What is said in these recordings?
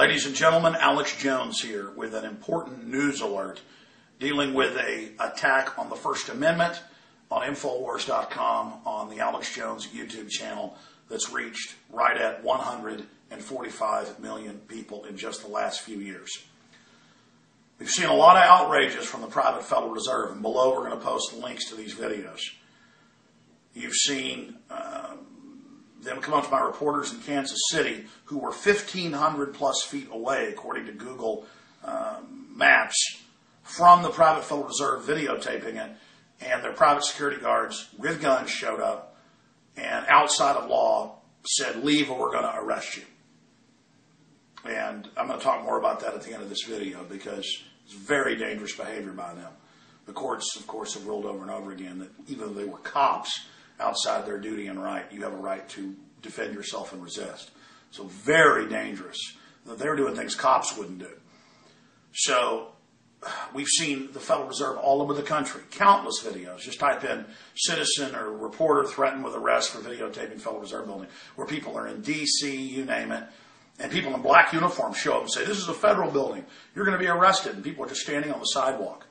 Ladies and gentlemen, Alex Jones here with an important news alert dealing with an attack on the First Amendment on Infowars.com on the Alex Jones YouTube channel that's reached right at 145 million people in just the last few years. We've seen a lot of outrages from the private Federal Reserve, and below we're going to post links to these videos. You've seen them come up to my reporters in Kansas City who were 1,500 plus feet away, according to Google Maps, from the private Federal Reserve videotaping it, and their private security guards with guns showed up and outside of law said, "Leave or we're going to arrest you." And I'm going to talk more about that at the end of this video because it's very dangerous behavior by them. The courts, of course, have ruled over and over again that even though they were cops outside their duty and right, you have a right to defend yourself and resist. So very dangerous. They're doing things cops wouldn't do. So we've seen the Federal Reserve all over the country, countless videos. Just type in citizen or reporter threatened with arrest for videotaping Federal Reserve building, where people are in D.C., you name it, and people in black uniforms show up and say, "This is a federal building. You're going to be arrested." And people are just standing on the sidewalk.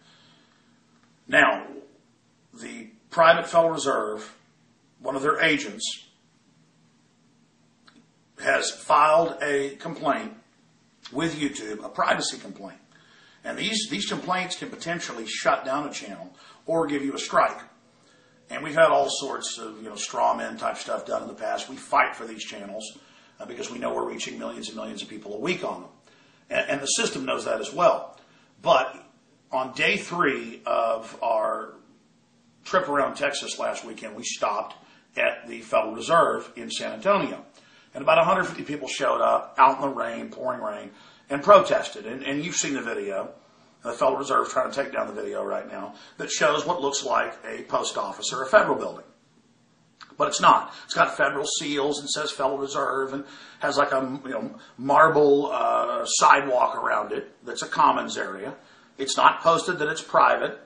Now, the private Federal Reserve, one of their agents, has filed a complaint with YouTube, a privacy complaint. And these complaints can potentially shut down a channel or give you a strike. And we've had all sorts of straw man type stuff done in the past. We fight for these channels because we know we're reaching millions and millions of people a week on them. And the system knows that as well. But on day 3 of our trip around Texas last weekend, we stopped at the Federal Reserve in San Antonio. And about 150 people showed up out in the rain, pouring rain, and protested. And you've seen the video. The Federal Reserve is trying to take down the video right now that shows what looks like a post office or a federal building. But it's not. It's got federal seals and says Federal Reserve and has like a marble sidewalk around it that's a commons area. It's not posted that it's private.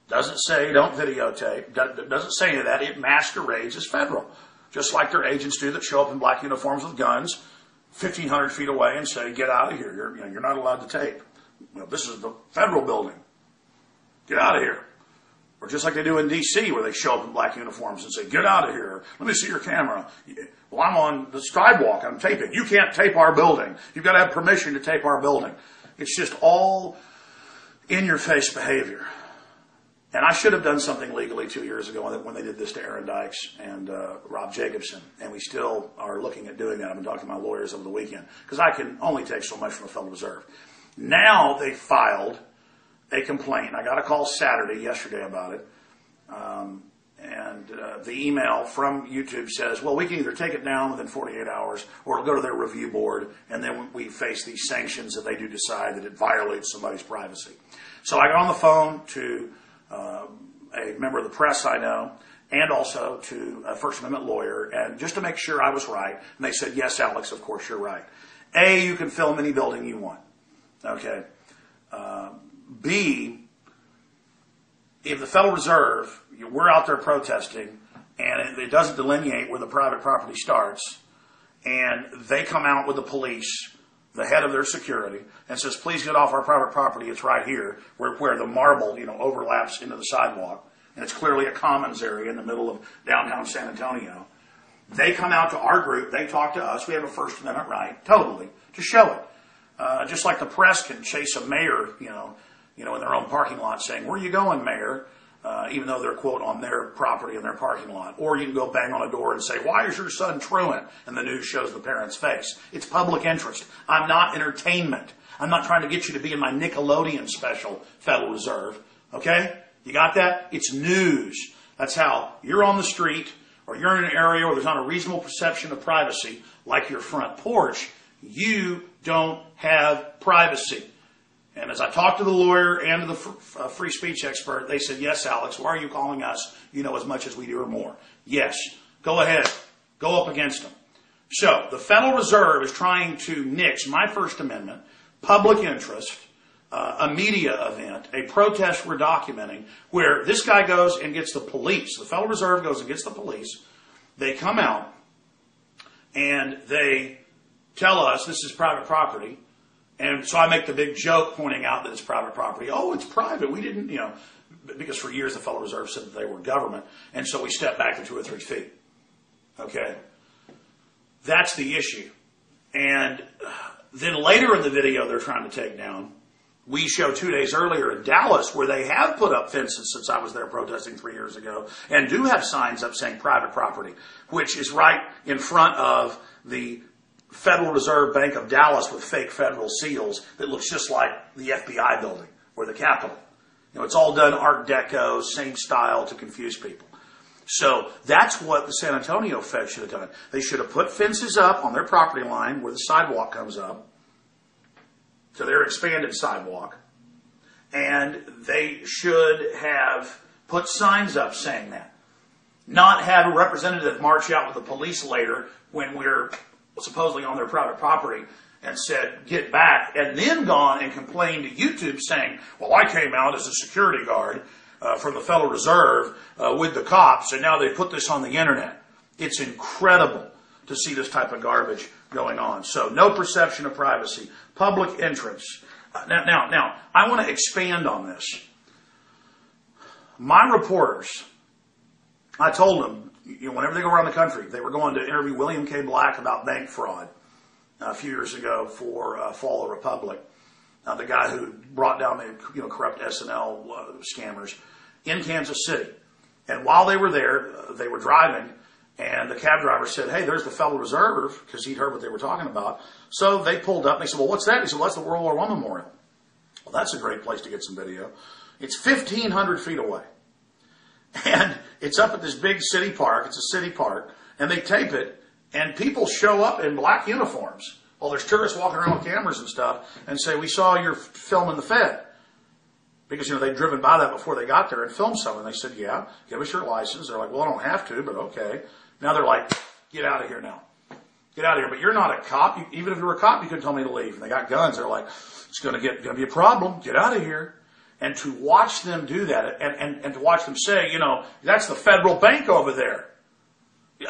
Doesn't say don't videotape. Doesn't say any of that. It masquerades as federal. Just like their agents do that show up in black uniforms with guns 1,500 feet away and say, "Get out of here. You're not allowed to tape. This is the federal building. Get out of here." Or just like they do in D.C. where they show up in black uniforms and say, "Get out of here. Let me see your camera." "Well, I'm on the sidewalk. I'm taping." "You can't tape our building. You've got to have permission to tape our building." It's just all in-your-face behavior. And I should have done something legally 2 years ago when they did this to Aaron Dykes and Rob Jacobson. And we still are looking at doing that. I've been talking to my lawyers over the weekend because I can only take so much from the Federal Reserve. Now they filed a complaint. I got a call yesterday about it. The email from YouTube says, well, we can either take it down within 48 hours or it'll go to their review board, and then we face these sanctions if they do decide that it violates somebody's privacy. So I got on the phone to a member of the press I know, and also to a First Amendment lawyer, and just to make sure I was right. And they said, "Yes, Alex, of course you're right. A, you can film any building you want. Okay. B, if the Federal Reserve, we're out there protesting, and it doesn't delineate where the private property starts, and they come out with the police, the head of their security, and says, "Please get off our private property. It's right here," where the marble, overlaps into the sidewalk, and it's clearly a commons area in the middle of downtown San Antonio. They come out to our group. They talk to us. We have a First Amendment right, totally, to show it. Just like the press can chase a mayor, in their own parking lot saying, "Where are you going, Mayor?" Even though they're, quote, on their property in their parking lot. Or you can go bang on a door and say, "Why is your son truant?" And the news shows the parent's face. It's public interest. I'm not entertainment. I'm not trying to get you to be in my Nickelodeon special, Federal Reserve. Okay? You got that? It's news. That's how you're on the street or you're in an area where there's not a reasonable perception of privacy, like your front porch. You don't have privacy. And as I talked to the lawyer and to the free speech expert, they said, "Yes, Alex, why are you calling us? You know as much as we do or more." Yes, go ahead. Go up against them. So the Federal Reserve is trying to nix my First Amendment, public interest, a media event, a protest we're documenting, where this guy goes and gets the police. The Federal Reserve goes and gets the police. They come out and they tell us this is private property. And so I make the big joke pointing out that it's private property. Oh, it's private. We didn't, because for years the Federal Reserve said that they were government. And so we stepped back to 2 or 3 feet. Okay? That's the issue. And then later in the video they're trying to take down, we show 2 days earlier in Dallas where they have put up fences since I was there protesting 3 years ago and do have signs up saying private property, which is right in front of the Federal Reserve Bank of Dallas with fake federal seals that looks just like the FBI building or the Capitol. It's all done Art Deco, same style to confuse people. So that's what the San Antonio Fed should have done. They should have put fences up on their property line where the sidewalk comes up to their expanded sidewalk. And they should have put signs up saying that. Not have a representative march out with the police later when we're supposedly on their private property and said, get back, and then gone and complained to YouTube saying, well, I came out as a security guard from the Federal Reserve with the cops, and now they put this on the internet. It's incredible to see this type of garbage going on. So no perception of privacy, public entrance. Now, I want to expand on this. My reporters, I told them, whenever they go around the country, they were going to interview William K. Black about bank fraud a few years ago for Fall of Republic, the guy who brought down the corrupt SNL scammers in Kansas City. And while they were there, they were driving, and the cab driver said, hey, there's the Federal Reserve, because he'd heard what they were talking about. So they pulled up, and they said, well, what's that? He said, well, that's the World War I Memorial. Well, that's a great place to get some video. It's 1,500 feet away. And it's up at this big city park. It's a city park. And they tape it. And people show up in black uniforms. Well, there's tourists walking around with cameras and stuff and say, we saw your film in the Fed. Because, they'd driven by that before they got there and filmed some. And they said, yeah, give us your license. They're like, well, I don't have to, but okay. Now they're like, get out of here now. Get out of here. But you're not a cop. Even if you were a cop, you couldn't tell me to leave. And they got guns. They're like, it's going to be a problem. Get out of here. And to watch them do that and to watch them say, that's the federal bank over there.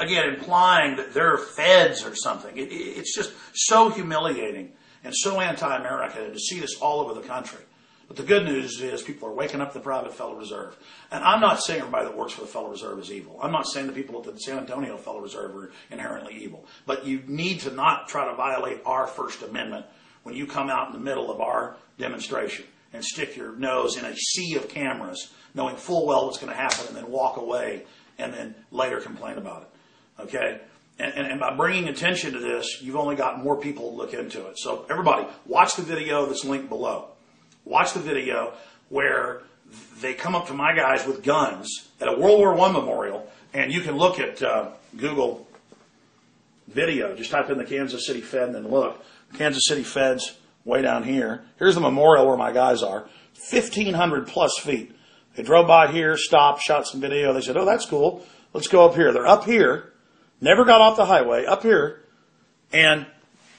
Again, implying that they're feds or something. It's just so humiliating and so anti-American to see this all over the country. But the good news is people are waking up the private Federal Reserve. And I'm not saying everybody that works for the Federal Reserve is evil. I'm not saying the people at the San Antonio Federal Reserve are inherently evil. But you need to not try to violate our First Amendment when you come out in the middle of our demonstration and stick your nose in a sea of cameras, knowing full well what's going to happen, and then walk away and then later complain about it. Okay? And by bringing attention to this, you've only got more people to look into it. So everybody, watch the video that's linked below. Watch the video where they come up to my guys with guns at a World War I memorial, and you can look at Google video. Just type in the Kansas City Fed and then look. Kansas City Fed's way down here. Here's the memorial where my guys are. 1,500 plus feet. They drove by here, stopped, shot some video. They said, oh, that's cool. Let's go up here. They're up here. Never got off the highway. Up here. And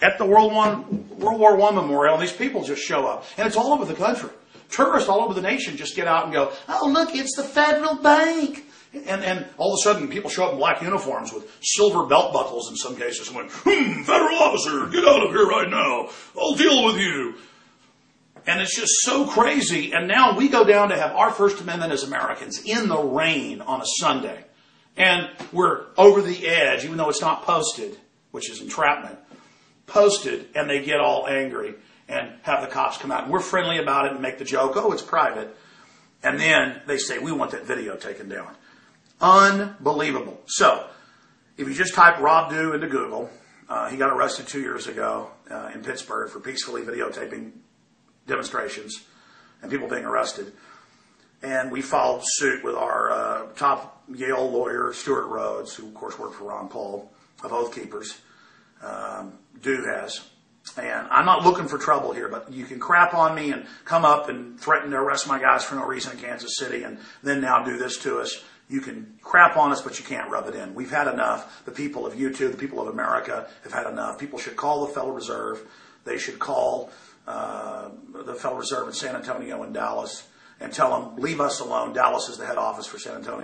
at the World War I memorial, these people just show up. And it's all over the country. Tourists all over the nation just get out and go, oh, look, it's the federal bank. And all of a sudden, people show up in black uniforms with silver belt buckles in some cases and went, federal officer, get out of here right now. I'll deal with you. And it's just so crazy. And now we go down to have our First Amendment as Americans in the rain on a Sunday. And we're over the edge, even though it's not posted, which is entrapment, posted, and they get all angry and have the cops come out. And we're friendly about it and make the joke, oh, it's private. And then they say, we want that video taken down. Unbelievable. So, if you just type Rob Dew into Google, he got arrested 2 years ago in Pittsburgh for peacefully videotaping demonstrations and people being arrested. And we filed suit with our top Yale lawyer, Stuart Rhodes, who of course worked for Ron Paul of Oath Keepers. Dew has. And I'm not looking for trouble here, but you can crap on me and come up and threaten to arrest my guys for no reason in Kansas City and then now do this to us. You can crap on us, but you can't rub it in. We've had enough. The people of YouTube, the people of America have had enough. People should call the Federal Reserve. They should call the Federal Reserve in San Antonio and Dallas and tell them, leave us alone. Dallas is the head office for San Antonio.